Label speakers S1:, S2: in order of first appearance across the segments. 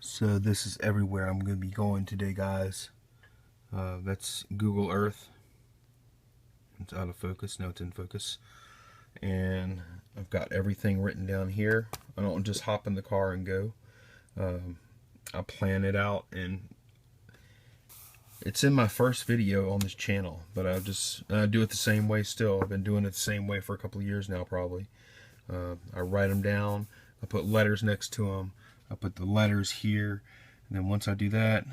S1: So this is everywhere I'm going to be going today, guys. That's Google Earth. It's out of focus. No, it's in focus. And I've got everything written down here. I don't just hop in the car and go. I plan it out, and it's in my first video on this channel. But I do it the same way still. I've been doing it the same way for a couple of years now, probably. I write them down. I put letters next to them. I put the letters here. And then once I do that,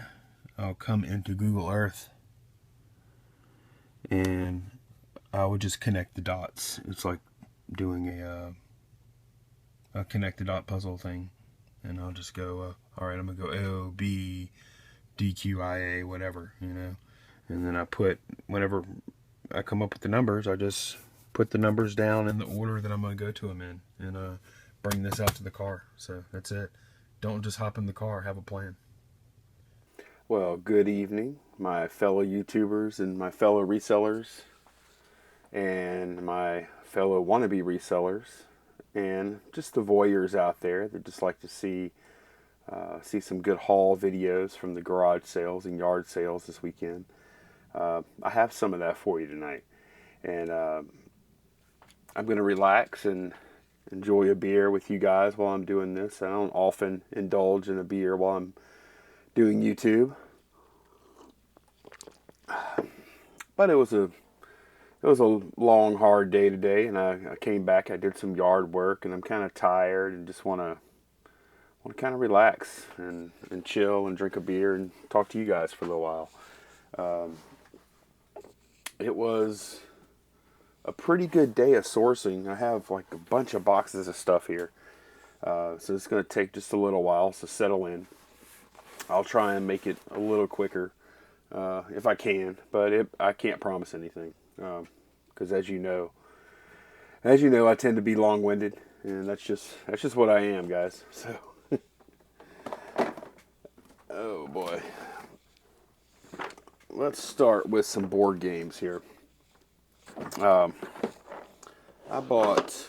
S1: I'll come into Google Earth and I would just connect the dots. It's like doing a connect the dot puzzle thing. And I'll just go, alright, I'm going to go O, B, D, Q, I, A, whatever, you know. And then whenever I come up with the numbers, I just put the numbers down in the order that I'm going to go to them in. And bring this out to the car. So that's it. Don't just hop in the car, have a plan.
S2: Well, good evening, my fellow YouTubers and my fellow resellers and my fellow wannabe resellers and just the voyeurs out there that just like to see some good haul videos from the garage sales and yard sales this weekend. I have some of that for you tonight, and I'm going to relax and enjoy a beer with you guys while I'm doing this. I don't often indulge in a beer while I'm doing YouTube, but it was a long, hard day today, and I came back. I did some yard work, and I'm kind of tired, and just want to kind of relax and chill and drink a beer and talk to you guys for a little while. It was a pretty good day of sourcing. I have like a bunch of boxes of stuff here, so it's going to take just a little while to settle in. I'll try and make it a little quicker if I can, but I can't promise anything because as you know, I tend to be long-winded, and that's just what I am, guys. So, oh boy, let's start with some board games here. I bought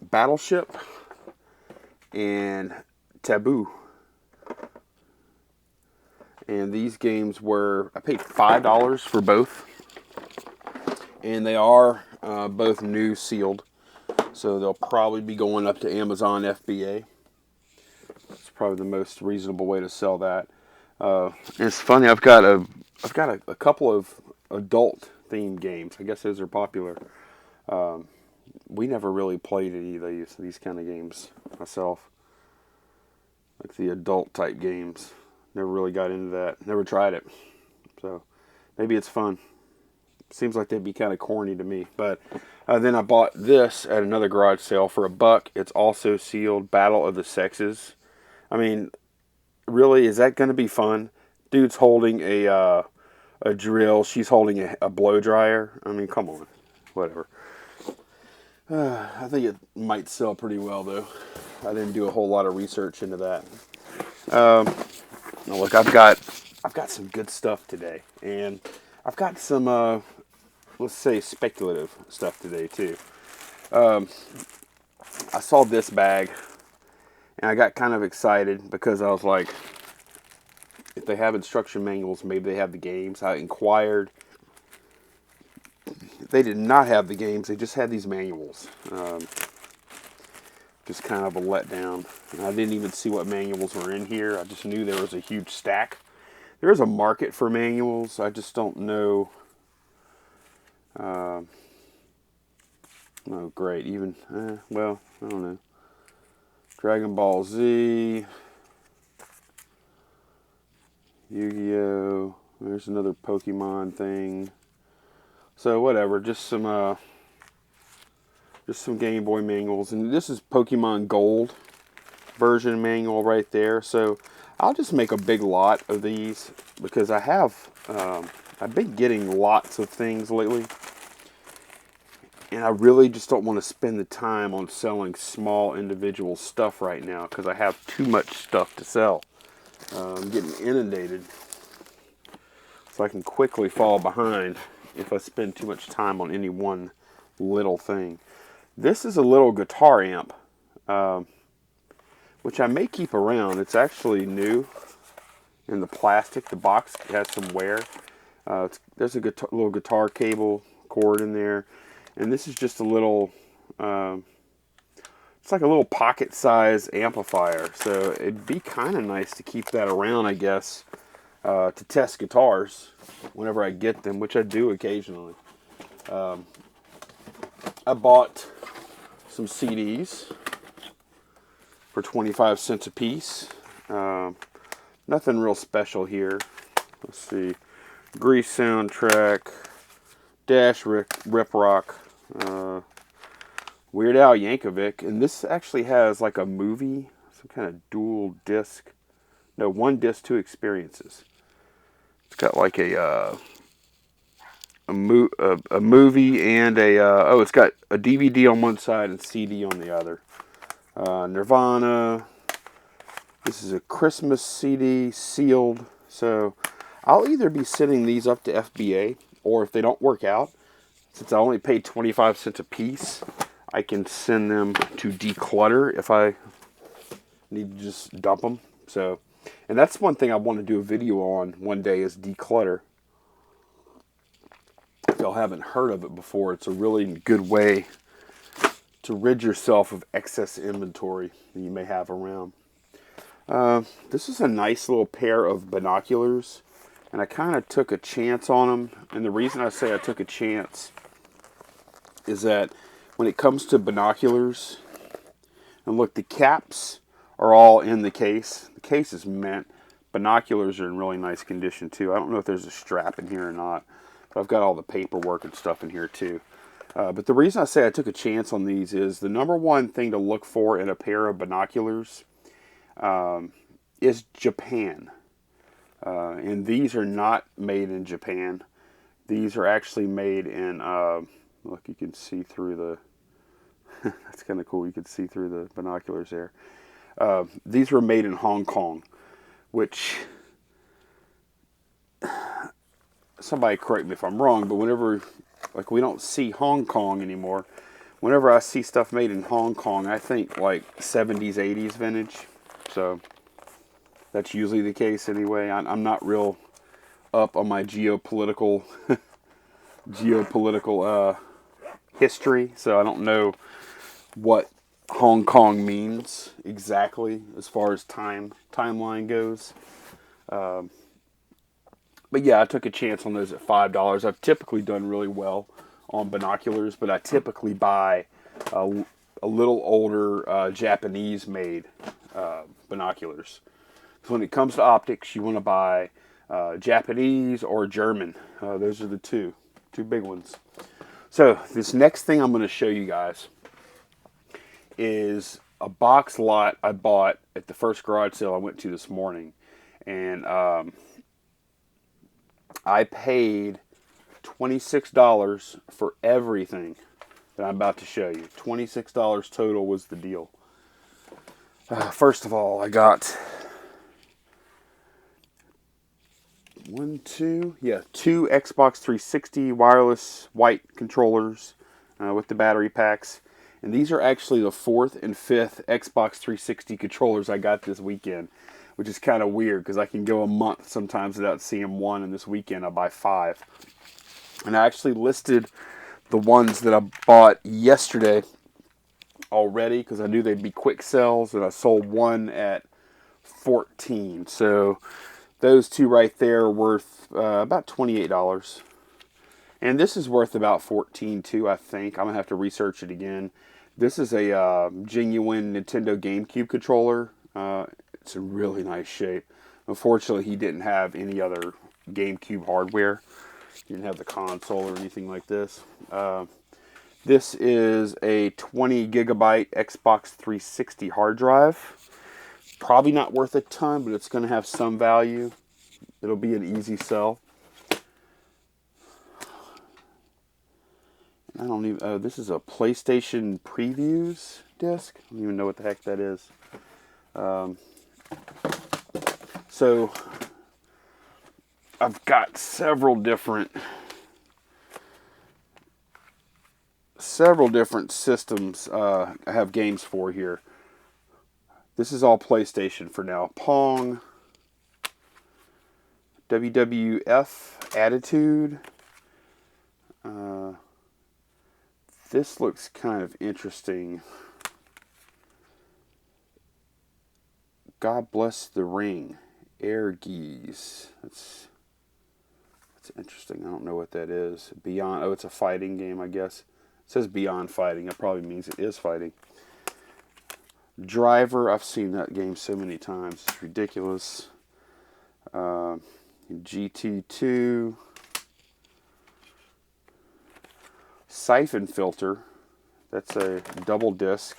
S2: Battleship and Taboo. And these games I paid $5 for both. And they are both new sealed. So they'll probably be going up to Amazon FBA. That's probably the most reasonable way to sell that. And it's funny, I've got a couple of adult themed games. I guess those are popular. We never really played any of these kind of games myself. Like the adult type games. Never really got into that. Never tried it. So maybe it's fun. Seems like they'd be kind of corny to me. But then I bought this at another garage sale for $1. It's also sealed, Battle of the Sexes. I mean, really, is that going to be fun? Dude's holding a drill. She's holding a blow dryer. I mean, come on. Whatever. I think it might sell pretty well, though. I didn't do a whole lot of research into that. Now look, I've got some good stuff today, and I've got some let's say speculative stuff today too. I saw this bag, and I got kind of excited because I was like, if they have instruction manuals, maybe they have the games. I inquired. They did not have the games. They just had these manuals. Just kind of a letdown. And I didn't even see what manuals were in here. I just knew there was a huge stack. There is a market for manuals. I just don't know. Oh, great. Even, well, I don't know. Dragon Ball Z. Yu-Gi-Oh! There's another Pokemon thing. So whatever, just some Game Boy manuals, and this is Pokemon Gold version manual right there. So I'll just make a big lot of these because I've been getting lots of things lately, and I really just don't want to spend the time on selling small individual stuff right now because I have too much stuff to sell. I'm getting inundated, so I can quickly fall behind if I spend too much time on any one little thing. This is a little guitar amp. which I may keep around. It's actually new in the plastic. The box has some wear. There's a little guitar cable cord in there, and this is just a little. It's like a little pocket-size amplifier, so it'd be kind of nice to keep that around, I guess, to test guitars whenever I get them, which I do occasionally. I bought some CDs for 25 cents a piece. Nothing real special here. Let's see. Grease soundtrack, Dash Rip Rock, Weird Al Yankovic, and this actually has like a movie, some kind of dual disc. No, one disc, two experiences. It's got like a movie and it's got a DVD on one side and CD on the other. Nirvana. This is a Christmas CD, sealed. So I'll either be sending these up to FBA, or if they don't work out, since I only paid 25 cents a piece, I can send them to Declutter if I need to just dump them. So, and that's one thing I want to do a video on one day, is Declutter. If y'all haven't heard of it before, it's a really good way to rid yourself of excess inventory that you may have around. This is a nice little pair of binoculars, and I kind of took a chance on them. And the reason I say I took a chance is that when it comes to binoculars, and look, the caps are all in the case. The case is mint. Binoculars are in really nice condition too. I don't know if there's a strap in here or not, but I've got all the paperwork and stuff in here too. But the reason I say I took a chance on these is the number one thing to look for in a pair of binoculars is Japan. And these are not made in Japan. These are actually made in, look, you can see through the, that's kind of cool. You can see through the binoculars there. These were made in Hong Kong, which, somebody correct me if I'm wrong, but whenever, like, we don't see Hong Kong anymore. Whenever I see stuff made in Hong Kong, I think like 70s, 80s vintage. So that's usually the case anyway. I'm not real up on my geopolitical history, so I don't know what Hong Kong means exactly as far as timeline goes. But yeah, I took a chance on those at $5. I've typically done really well on binoculars, but I typically buy a little older Japanese-made binoculars. So when it comes to optics, you want to buy Japanese or German. Those are the two big ones. So this next thing I'm going to show you guys is a box lot I bought at the first garage sale I went to this morning. And I paid $26 for everything that I'm about to show you. $26 total was the deal. First of all, I got two Xbox 360 wireless white controllers with the battery packs. And these are actually the fourth and fifth Xbox 360 controllers I got this weekend, which is kind of weird because I can go a month sometimes without seeing one, and this weekend I buy 5. And I actually listed the ones that I bought yesterday already because I knew they'd be quick sells, and I sold one at $14. So those two right there are worth about $28. And this is worth about $14 too, I think. I'm going to have to research it again. This is a genuine Nintendo GameCube controller. It's in really nice shape. Unfortunately, he didn't have any other GameCube hardware. He didn't have the console or anything like this. This is a 20 gigabyte Xbox 360 hard drive. Probably not worth a ton, but it's going to have some value. It'll be an easy sell. I don't even, oh, this is a PlayStation Previews disc. I don't even know what the heck that is. So I've got several different systems I have games for here. This is all PlayStation for now. Pong, WWF Attitude. This looks kind of interesting. God Bless the Ring. Air Geese. That's interesting. I don't know what that is. Beyond. Oh, it's a fighting game, I guess. It says Beyond Fighting. It probably means it is fighting. Driver. I've seen that game so many times. It's ridiculous. GT2. Siphon Filter. That's a double disc.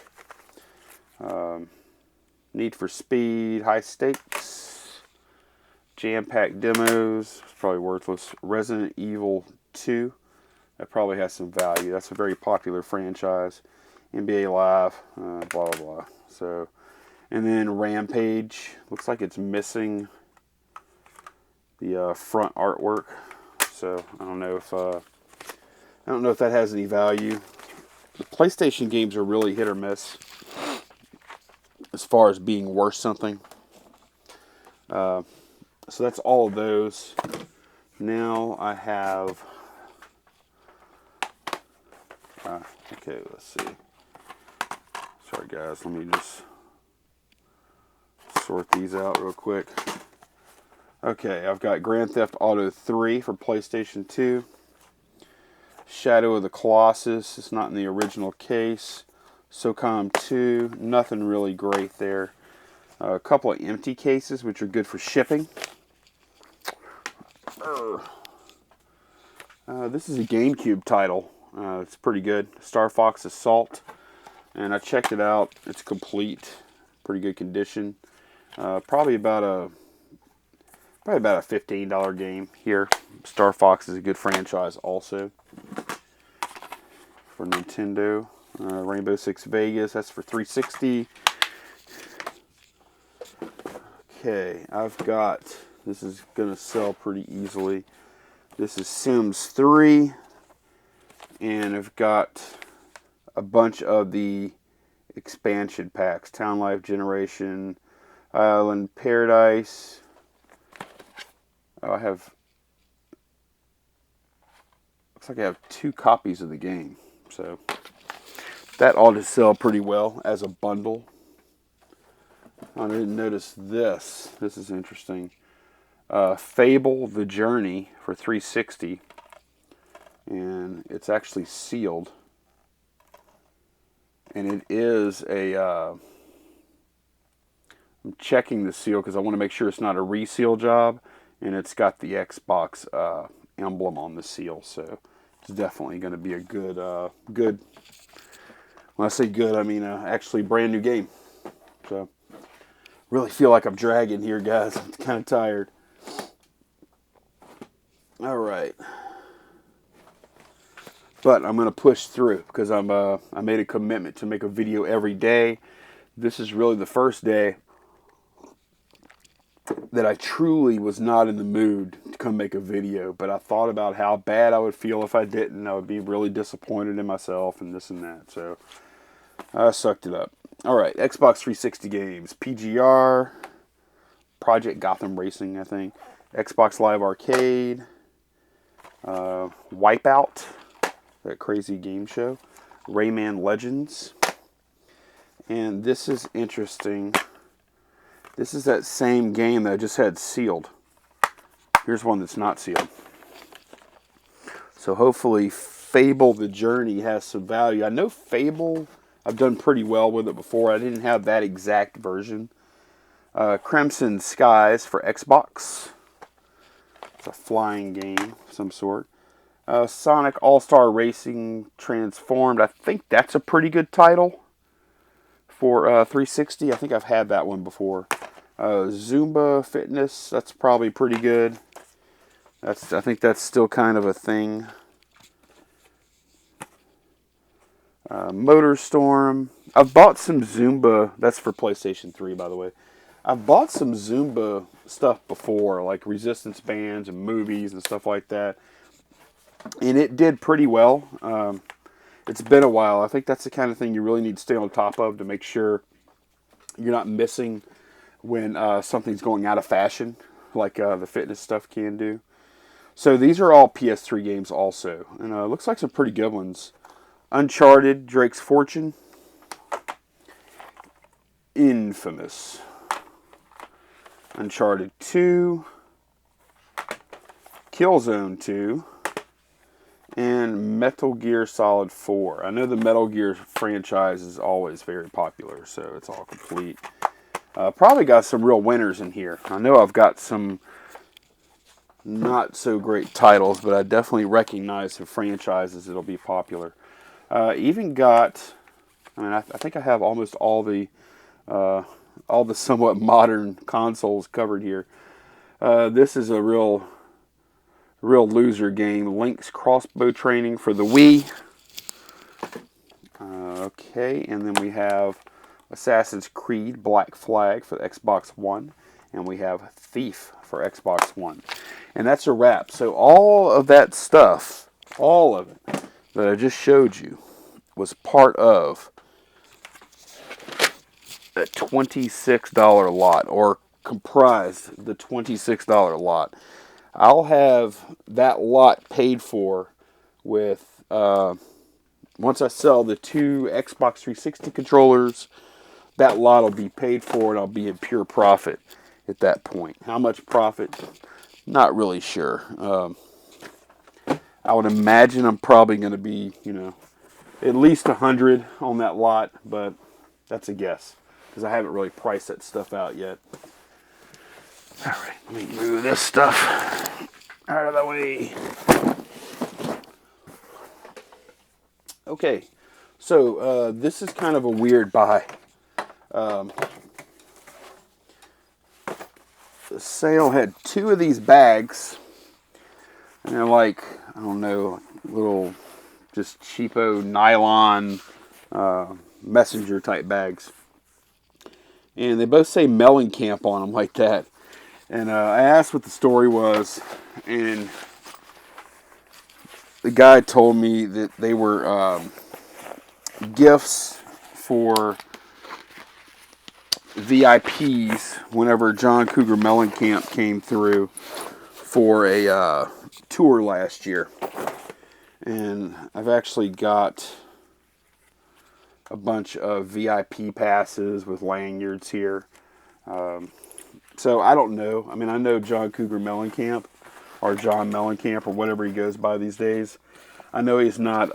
S2: Need for Speed. High Stakes. Jam-packed demos. It's probably worthless. Resident Evil 2. That probably has some value. That's a very popular franchise. NBA Live. Blah, blah, blah. So, and then Rampage. Looks like it's missing the front artwork. So, I don't know if that has any value. The PlayStation games are really hit or miss as far as being worth something. So that's all of those. Now I have... okay, let's see. Sorry guys, let me just sort these out real quick. Okay, I've got Grand Theft Auto 3 for PlayStation 2. Shadow of the Colossus, it's not in the original case. SOCOM 2, nothing really great there. A couple of empty cases, which are good for shipping. This is a GameCube title. It's pretty good. Star Fox Assault. And I checked it out. It's complete. Pretty good condition. Probably about a $15 game here. Star Fox is a good franchise also. For Nintendo. Rainbow Six Vegas, that's for $360. Okay, I've got, this is going to sell pretty easily. This is Sims 3. And I've got a bunch of the expansion packs. Town Life Generation, Island Paradise. Oh, looks like I have 2 copies of the game. So that ought to sell pretty well as a bundle. I didn't notice this. This is interesting. Fable The Journey for $360. And it's actually sealed. And it is a... I'm checking the seal because I want to make sure it's not a reseal job. And it's got the Xbox emblem on the seal. So it's definitely going to be a good... When I say good, I mean actually brand new game. So, really feel like I'm dragging here, guys. I'm kind of tired. All right. But I'm going to push through because I made a commitment to make a video every day. This is really the first day that I truly was not in the mood to come make a video. But I thought about how bad I would feel if I didn't. I would be really disappointed in myself and this and that. So I sucked it up. All right, Xbox 360 games. PGR, Project Gotham Racing, I think. Xbox Live Arcade. Wipeout, that crazy game show. Rayman Legends. And this is interesting. This is that same game that I just had sealed. Here's one that's not sealed. So hopefully Fable The Journey has some value. I know Fable, I've done pretty well with it before. I didn't have that exact version. Crimson Skies for Xbox. It's a flying game of some sort. Sonic All-Star Racing Transformed. I think that's a pretty good title for 360. I think I've had that one before. Zumba Fitness. That's probably pretty good. I think that's still kind of a thing. Motorstorm. I've bought some Zumba. That's for PlayStation 3, by the way. I've bought some Zumba stuff before, like resistance bands and movies and stuff like that. And it did pretty well. It's been a while. I think that's the kind of thing you really need to stay on top of to make sure You're not missing when something's going out of fashion, like the fitness stuff can do. So these are all PS3 games also, and looks like some pretty good ones. Uncharted, Drake's Fortune, Infamous, Uncharted 2, Killzone 2, and Metal Gear Solid 4. I know the Metal Gear franchise is always very popular, so it's all complete. Probably got some real winners in here. I know I've got some not so great titles, but I definitely recognize some franchises that'll be popular. Even got, I think I have almost all the somewhat modern consoles covered here. This is a real loser game. Link's Crossbow Training for the Wii. Okay, and then we have Assassin's Creed Black Flag for the Xbox One, and we have Thief for Xbox One. And that's a wrap. So all of that stuff, all of it that I just showed you, was part of a $26 lot, or comprised the $26 lot. I'll have that lot paid for with, once I sell the 2 Xbox 360 controllers, that lot will be paid for and I'll be in pure profit at that point. How much profit? Not really sure. I would imagine I'm probably going to be, at least 100 on that lot, but that's a guess because I haven't really priced that stuff out yet. All right, let me move this stuff out of the way. Okay, so this is kind of a weird buy. The sale had 2 of these bags, and they're like, I don't know, little just cheapo nylon messenger type bags. And they both say Mellencamp on them like that. And I asked what the story was, and the guy told me that they were gifts for VIPs whenever John Cougar Mellencamp came through for a tour last year. And I've actually got a bunch of VIP passes with lanyards here. So I don't know. I mean, I know John Cougar Mellencamp, or John Mellencamp, or whatever he goes by these days. I know he's not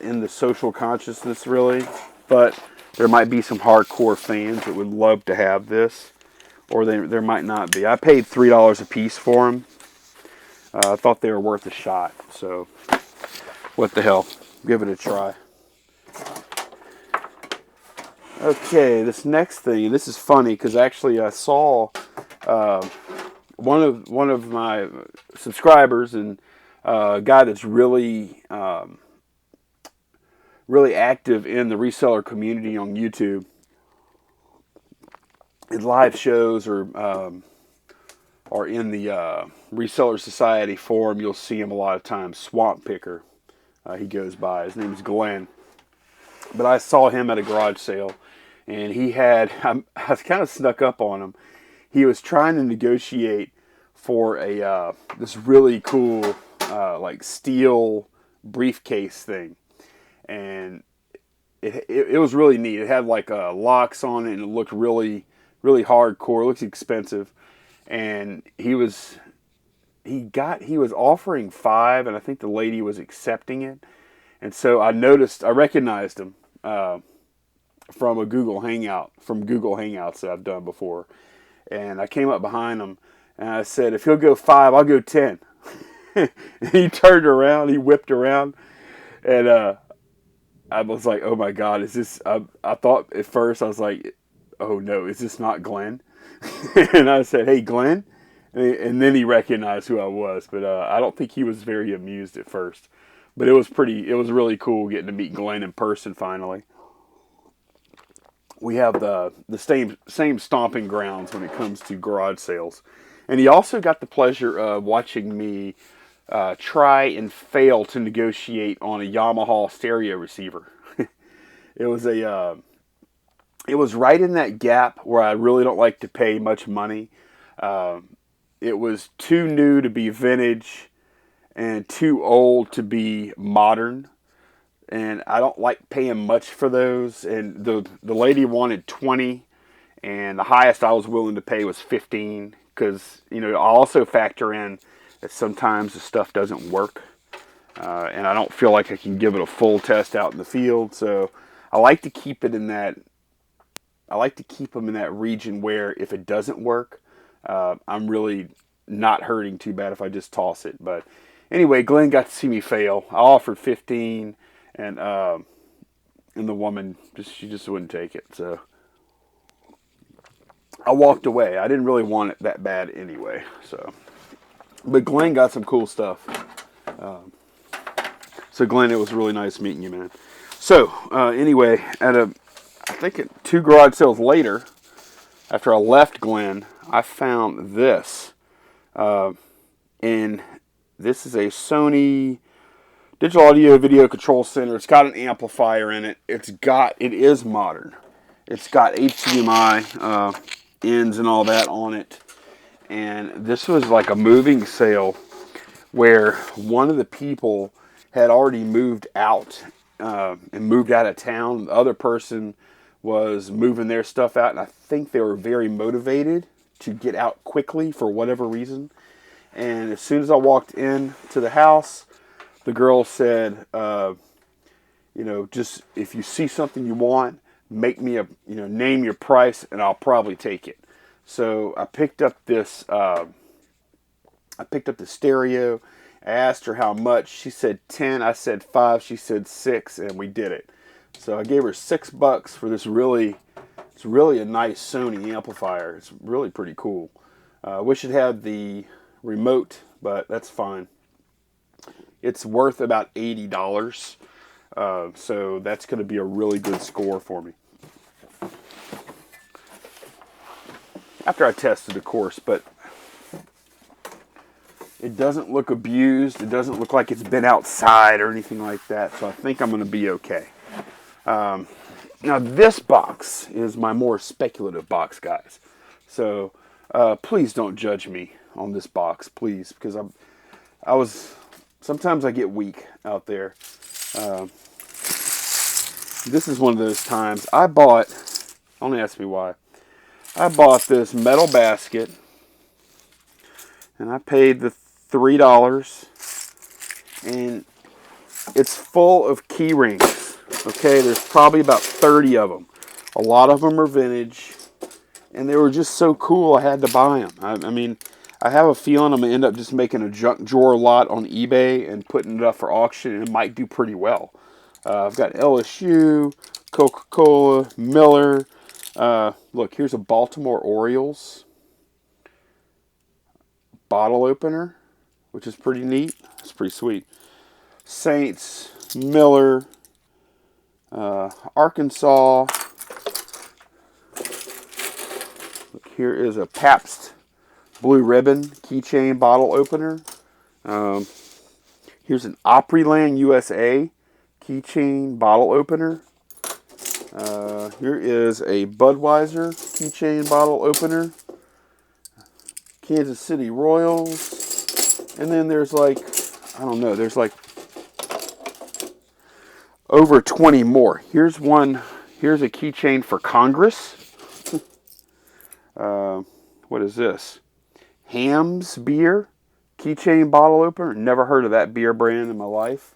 S2: in the social consciousness really, but there might be some hardcore fans that would love to have this, or there might not be. I paid $3 a piece for them. I thought they were worth a shot, so what the hell? Give it a try. Okay, this next thing, and this is funny because actually I saw one of my subscribers, and a guy that's really active in the reseller community on YouTube. In live shows or in the Reseller Society forum, you'll see him a lot of times. Swamp Picker, he goes by. His name is Glenn. But I saw him at a garage sale, and he had, I kind of snuck up on him. He was trying to negotiate for this really cool like steel briefcase thing, and it was really neat. It had like locks on it, and it looked really hardcore. It looks expensive, and he was offering $5, and I think the lady was accepting it. And so I recognized him from Google Hangouts that I've done before. And I came up behind him, and I said, if he'll go 5, I'll go 10. And he turned around, he whipped around, and I was like, oh my God, is this, I thought at first, I was like, oh no, is this not Glenn? And I said, hey, Glenn? And then he recognized who I was, but I don't think he was very amused at first. But it was really cool getting to meet Glenn in person finally. We have the same stomping grounds when it comes to garage sales. And he also got the pleasure of watching me try and fail to negotiate on a Yamaha stereo receiver. It was it was right in that gap where I really don't like to pay much money. It was too new to be vintage and too old to be modern. And I don't like paying much for those. And the lady wanted 20, and the highest I was willing to pay was 15. Because I also factor in that sometimes the stuff doesn't work, and I don't feel like I can give it a full test out in the field. So I like to keep it in that. I like to keep them in that region where if it doesn't work, I'm really not hurting too bad if I just toss it. But anyway, Glenn got to see me fail. I offered 15, and the woman just wouldn't take it. So I walked away. I didn't really want it that bad anyway. So, but Glenn got some cool stuff. So Glenn, it was really nice meeting you, man. So anyway, I think 2 garage sales later, after I left Glenn, I found this, and this is a Sony digital audio video control center. It's got an amplifier in it. It is modern. It's got HDMI ends and all that on it. And this was like a moving sale where one of the people had already moved out and moved out of town. The other person was moving their stuff out, and I think they were very motivated to get out quickly for whatever reason. And as soon as I walked in to the house, the girl said, just if you see something you want, make me name your price, and I'll probably take it. So I picked up this. I picked up the stereo. I asked her how much. She said 10. I said 5. She said 6, and we did it. So I gave her $6 for this it's really a nice Sony amplifier. It's really pretty cool. I wish it had the remote, but that's fine. It's worth about $80. So that's going to be a really good score for me. After I tested, of course, but it doesn't look abused. It doesn't look like it's been outside or anything like that. So I think I'm going to be okay. Now this box is my more speculative box, guys. So please don't judge me on this box, please, because sometimes I get weak out there. This is one of those times. Don't ask me why. I bought this metal basket, and I paid the $3, and it's full of key rings. Okay, there's probably about 30 of them. A lot of them are vintage, and they were just so cool I had to buy them. I mean, I have a feeling I'm going to end up just making a junk drawer lot on eBay and putting it up for auction, and it might do pretty well. I've got LSU, Coca-Cola, Miller. Look, here's a Baltimore Orioles bottle opener, which is pretty neat. It's pretty sweet. Saints, Miller, Arkansas. Look, here is a Pabst Blue Ribbon keychain bottle opener. Here's an Opryland USA keychain bottle opener. Here is a Budweiser keychain bottle opener. Kansas City Royals. And then there's there's like over 20 more. Here's a keychain for Congress. What is this? Hamm's beer keychain bottle opener. Never heard of that beer brand in my life.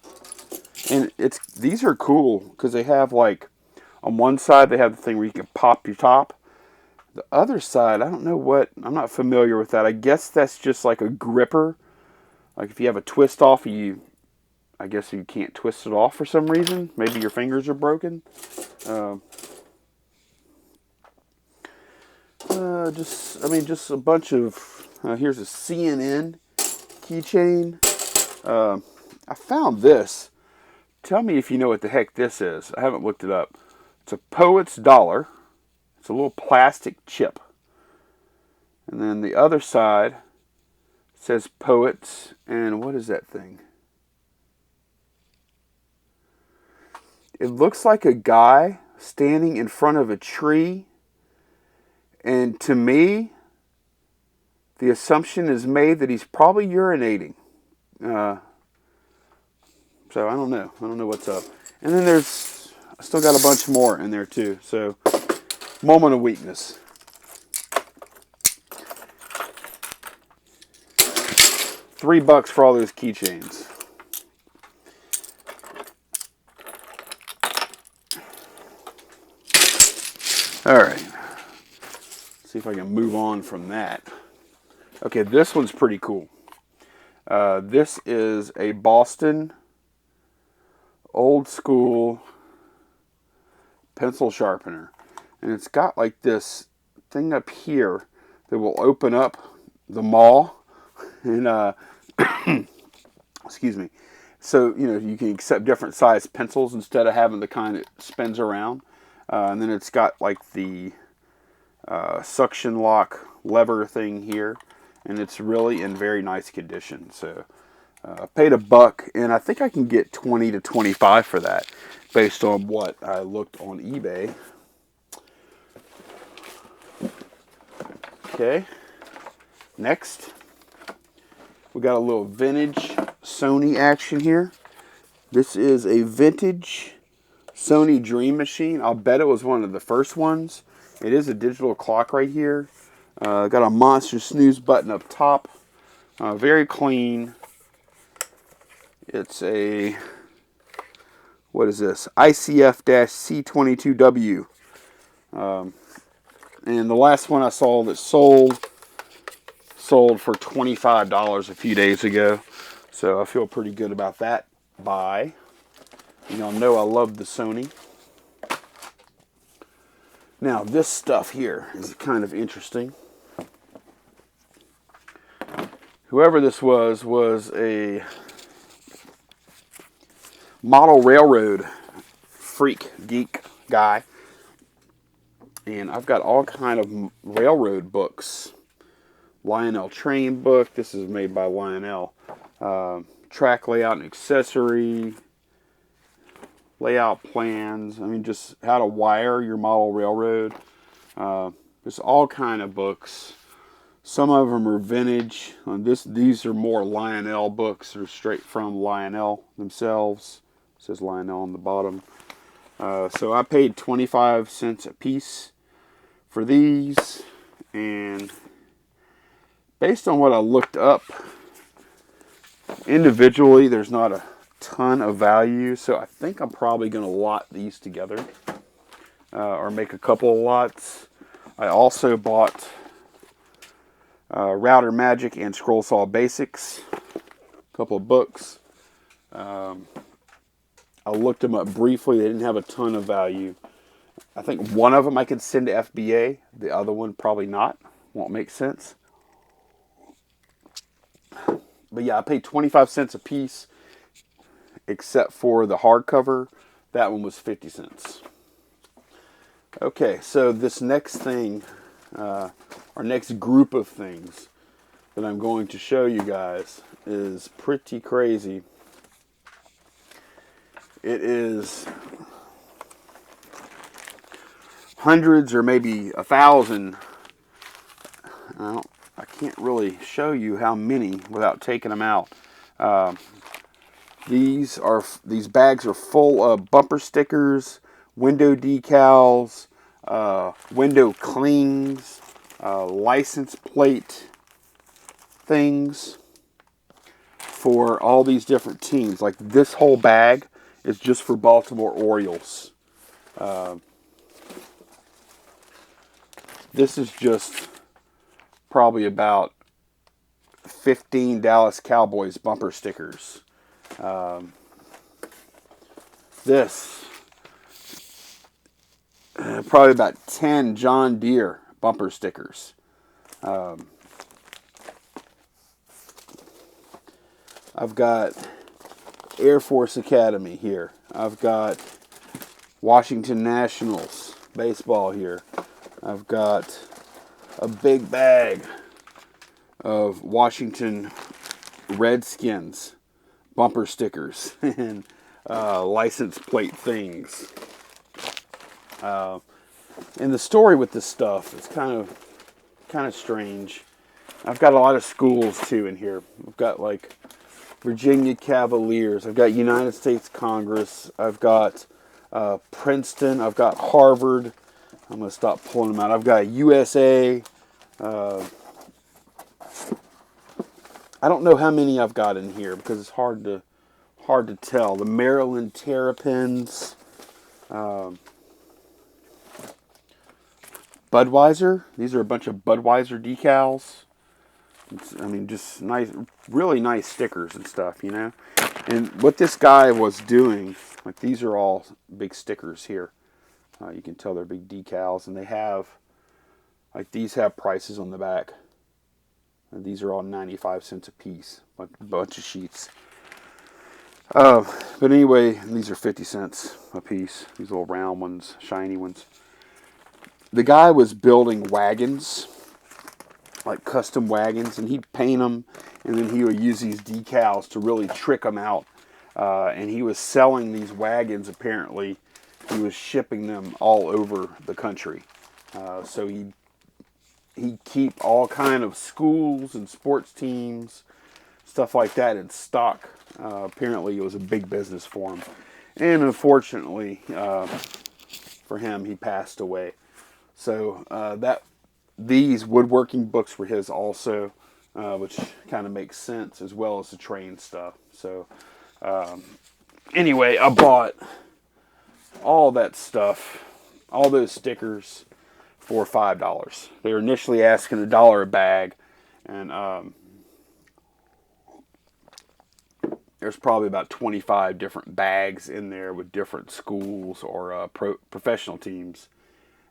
S2: And these are cool because they have on one side they have the thing where you can pop your top. The other side, I don't know what, I'm not familiar with that. I guess that's just like a gripper. Like if you have a twist off, I guess you can't twist it off for some reason. Maybe your fingers are broken. Just a bunch of, here's a CNN keychain. I found this. Tell me if you know what the heck this is. I haven't looked it up. It's a Poet's Dollar. It's a little plastic chip. And then the other side says Poets. And what is that thing? It looks like a guy standing in front of a tree. And to me, the assumption is made that he's probably urinating. So I don't know. I don't know what's up. And then I still got a bunch more in there too. So, moment of weakness. $3 for all those keychains. All right. Let's see if I can move on from that. Okay, this one's pretty cool. This is a Boston old school pencil sharpener. And it's got like this thing up here that will open up the maul. And, excuse me. So, you can accept different size pencils instead of having the kind that spins around. And then it's got like the suction lock lever thing here. And it's really in very nice condition. So, I paid $1, and I think I can get 20 to 25 for that, based on what I looked on eBay. Okay, next, we got a little vintage Sony action here. This is a vintage Sony Dream Machine. I'll bet it was one of the first ones. It is a digital clock right here. Got a monster snooze button up top. Very clean. It's a, what is this? ICF-C22W. And the last one I saw that sold for $25 a few days ago. So I feel pretty good about that buy. Y'all know I love the Sony. Now this stuff here is kind of interesting. Whoever this was a model railroad freak geek guy. And I've got all kind of railroad books. Lionel Train book. This is made by Lionel. Track layout and accessory. Layout plans. I mean, just how to wire your model railroad. There's all kind of books. Some of them are vintage. These are more Lionel books. They're straight from Lionel themselves. It says Lionel on the bottom. So I paid 25 cents a piece for these. And based on what I looked up, individually, there's not a ton of value. So I think I'm probably going to lot these together. Or make a couple of lots. I also bought Router Magic and Scroll Saw Basics. A couple of books. I looked them up briefly. They didn't have a ton of value. I think one of them I could send to FBA. The other one probably not. Won't make sense. But yeah, I paid 25 cents a piece, except for the hardcover. That one was 50 cents. Okay, so this next thing, our next group of things that I'm going to show you guys is pretty crazy. It is hundreds or maybe 1,000. I can't really show you how many without taking them out. These bags are full of bumper stickers, window decals, window clings, license plate things for all these different teams. Like this whole bag is just for Baltimore Orioles. This is just probably about 15 Dallas Cowboys bumper stickers. This probably about 10 John Deere bumper stickers. I've got Air Force Academy here. I've got Washington Nationals baseball here. I've got a big bag of Washington Redskins bumper stickers. And license plate things. And the story with this stuff is kind of strange. I've got a lot of schools too in here. I've got like Virginia Cavaliers. I've got United States Congress. I've got Princeton. I've got Harvard. I'm going to stop pulling them out. I've got USA. I don't know how many I've got in here because it's hard to tell. The Maryland Terrapins. Budweiser. These are a bunch of Budweiser decals. I mean, just nice, really nice stickers and stuff, you know. And what this guy was doing, like these are all big stickers here. You can tell they're big decals, and they have, like these have prices on the back. And these are all 95 cents a piece, like a bunch of sheets. But anyway, these are 50 cents a piece. These little round ones, shiny ones. The guy was building wagons, like custom wagons, and he'd paint them, and then he would use these decals to really trick them out. And he was selling these wagons, apparently. He was shipping them all over the country. So he'd keep all kind of schools and sports teams, stuff like that in stock. Apparently it was a big business for him. And unfortunately for him, he passed away. So these woodworking books were his also, which kind of makes sense, as well as the train stuff. So anyway, I bought all that stuff, all those stickers, for $5. They were initially asking $1 a bag, and there's probably about 25 different bags in there with different schools or professional teams.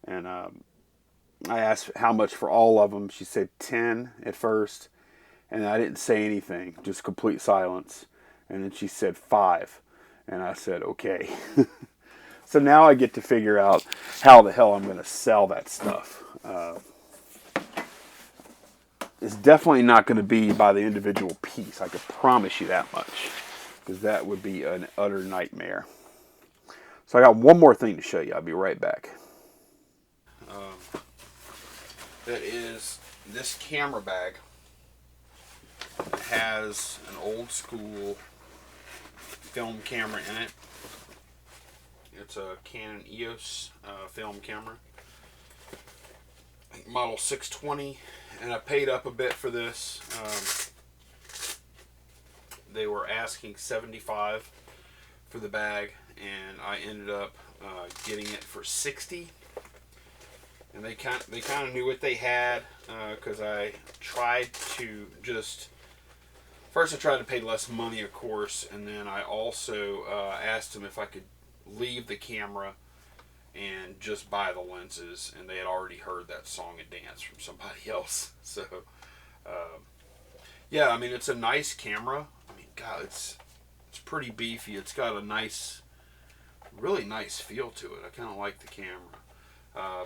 S2: And I asked how much for all of them. She said 10 at first, and I didn't say anything, just complete silence. And then she said 5, and I said okay. So now I get to figure out how the hell I'm going to sell that stuff. It's definitely not going to be by the individual piece. I could promise you that much, because that would be an utter nightmare. So I got one more thing to show you. I'll be right back. That is this camera bag. It has an old school film camera in it. It's a Canon EOS film camera, model 620, and I paid up a bit for this. They were asking $75 for the bag, and I ended up getting it for $60. And they kind of knew what they had, because I tried to first I tried to pay less money, of course, and then I also asked them if I could leave the camera and just buy the lenses, and they had already heard that song and dance from somebody else. So yeah, I mean, it's a nice camera. I mean, God, it's pretty beefy. It's got a nice, really nice feel to it. I kind of like the camera.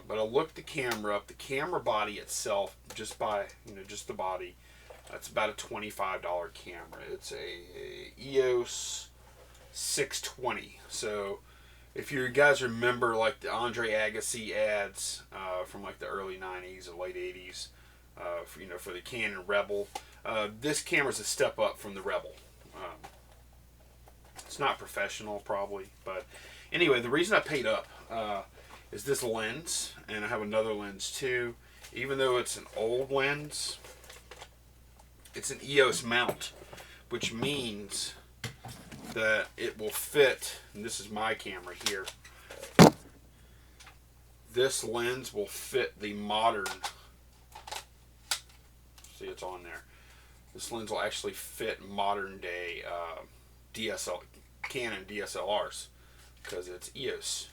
S2: But I looked the camera up. The camera body itself, just the body, it's about a $25 camera. It's a EOS 620. So if you guys remember like the Andre Agassi ads from like the early 90s or late 80s, for the Canon Rebel, this camera's a step up from the Rebel. It's not professional probably, but anyway, the reason I paid up is this lens, and I have another lens too. Even though it's an old lens, it's an EOS mount, which means that it will fit, and this is my camera here, this lens will fit the modern, see it's on there, this lens will actually fit modern day Canon DSLRs, because it's EOS.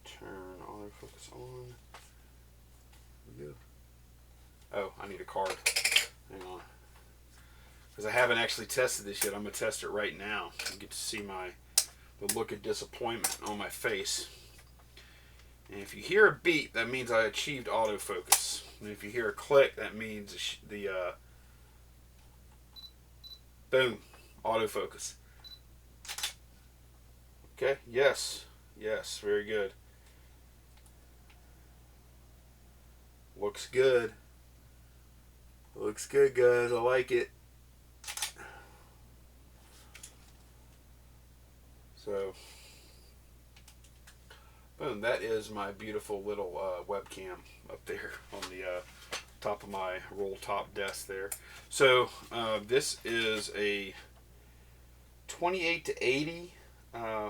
S2: Turn autofocus on. Oh, I need a card. Hang on. Because I haven't actually tested this yet. I'm going to test it right now. You get to see the look of disappointment on my face. And if you hear a beep, that means I achieved autofocus. And if you hear a click, that means boom, autofocus. Okay, yes, very good. Looks good. Looks good, guys. I like it. So, boom, that is my beautiful little webcam up there on the top of my roll top desk there. So, this is a 28 to 80,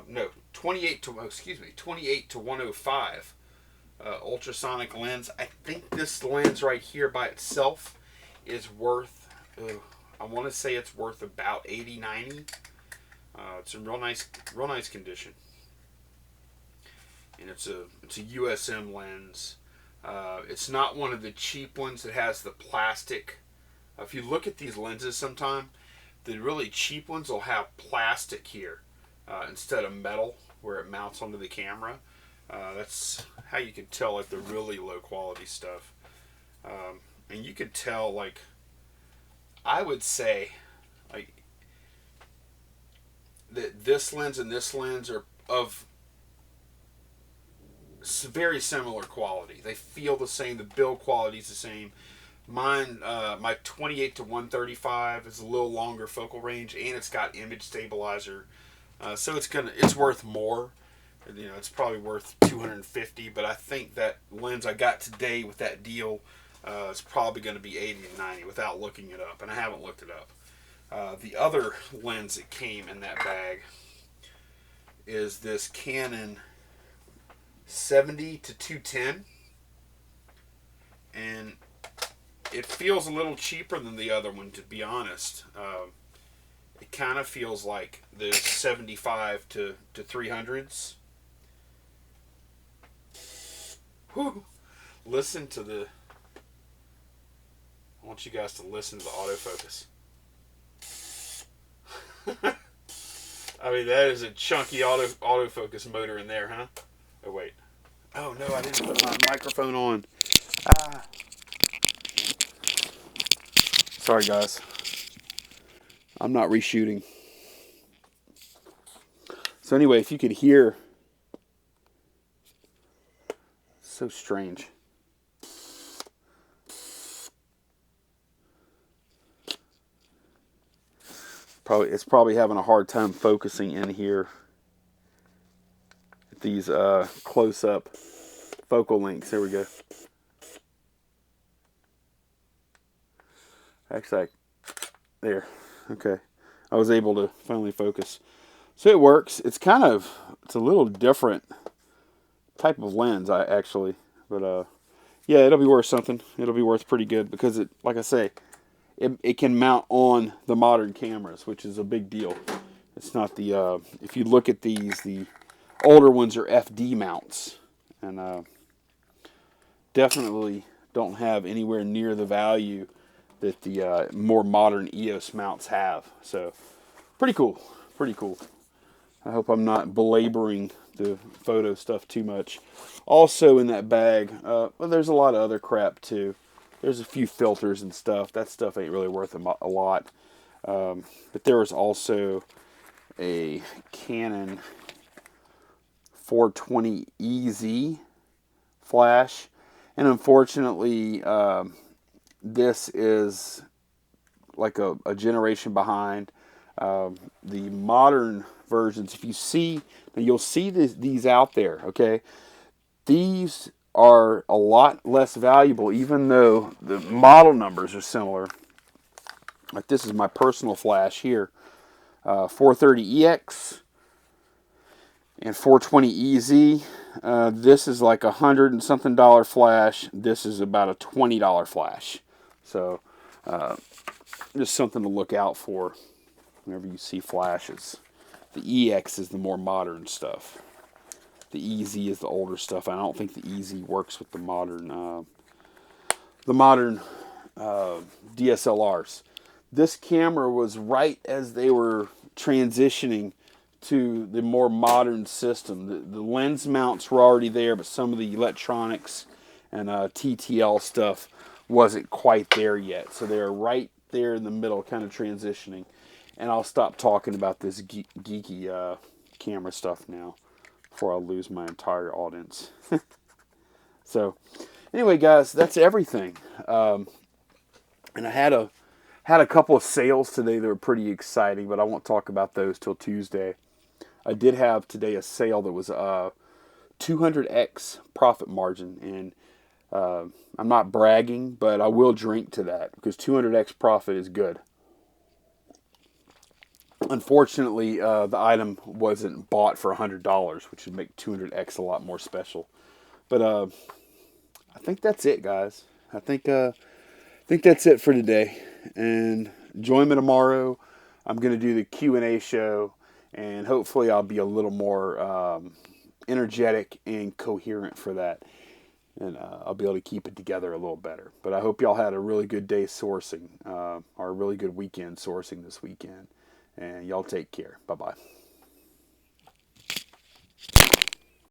S2: no, 28 to, excuse me, 28 to 105 ultrasonic lens. I think this lens right here by itself is worth, I want to say it's worth about 80, 90. It's in real nice condition, and it's a USM lens. It's not one of the cheap ones that has the plastic. If you look at these lenses sometime, the really cheap ones will have plastic here instead of metal where it mounts onto the camera. That's how you can tell like the really low quality stuff. And you could tell, like, I would say like that this lens and this lens are of very similar quality. They feel the same. The build quality is the same. Mine, my 28 to 135 is a little longer focal range, and it's got image stabilizer, so it's worth more. You know, it's probably worth 250, but I think that lens I got today with that deal is probably going to be 80 and 90 without looking it up, and I haven't looked it up. The other lens that came in that bag is this Canon 70 to 210, and it feels a little cheaper than the other one, to be honest. It kind of feels like the 75 to 300s. Whew. Listen to the... I want you guys to listen to the autofocus. I mean, that is a chunky autofocus motor in there, huh? Oh, wait. Oh, no, I didn't put my microphone on. Ah. Sorry, guys. I'm not reshooting. So anyway, if you could hear... So strange. It's probably having a hard time focusing in here. These close-up focal lengths. There we go. Actually, there. Okay. I was able to finally focus. So it works. It's a little different type of lens, but yeah, it'll be worth something. It'll be worth pretty good because it, like I say, it can mount on the modern cameras, which is a big deal. It's not the if you look at these, the older ones are FD mounts, and definitely don't have anywhere near the value that the more modern EOS mounts have. So pretty cool. I hope I'm not belaboring the photo stuff too much. Also in that bag, well, there's a lot of other crap too. There's a few filters and stuff. That stuff ain't really worth a lot. But there was also a Canon 420 EZ flash. And unfortunately, this is like a generation behind. The modern versions, if you see, you'll see these out there, okay? These are a lot less valuable, even though the model numbers are similar. Like this is my personal flash here, 430EX and 420EZ. This is like $100 and something flash. This is about a $20 flash. So just something to look out for whenever you see flashes. The EX is the more modern stuff. The EZ is the older stuff. I don't think the EZ works with the modern DSLRs. This camera was right as they were transitioning to the more modern system. The lens mounts were already there, but some of the electronics and TTL stuff wasn't quite there yet. So they were right there in the middle, kind of transitioning. And I'll stop talking about this geeky camera stuff now before I lose my entire audience. So, anyway, guys, that's everything. And I had a couple of sales today that were pretty exciting, but I won't talk about those till Tuesday. I did have today a sale that was 200x profit margin, and I'm not bragging, but I will drink to that because 200x profit is good. Unfortunately, the item wasn't bought for $100, which would make 200x a lot more special. But I think that's it, guys. I think that's it for today. And join me tomorrow. I'm going to do the Q&A show, and hopefully I'll be a little more energetic and coherent for that. And I'll be able to keep it together a little better. But I hope y'all had a really good day sourcing, or a really good weekend sourcing this weekend. And y'all take care. Bye-bye.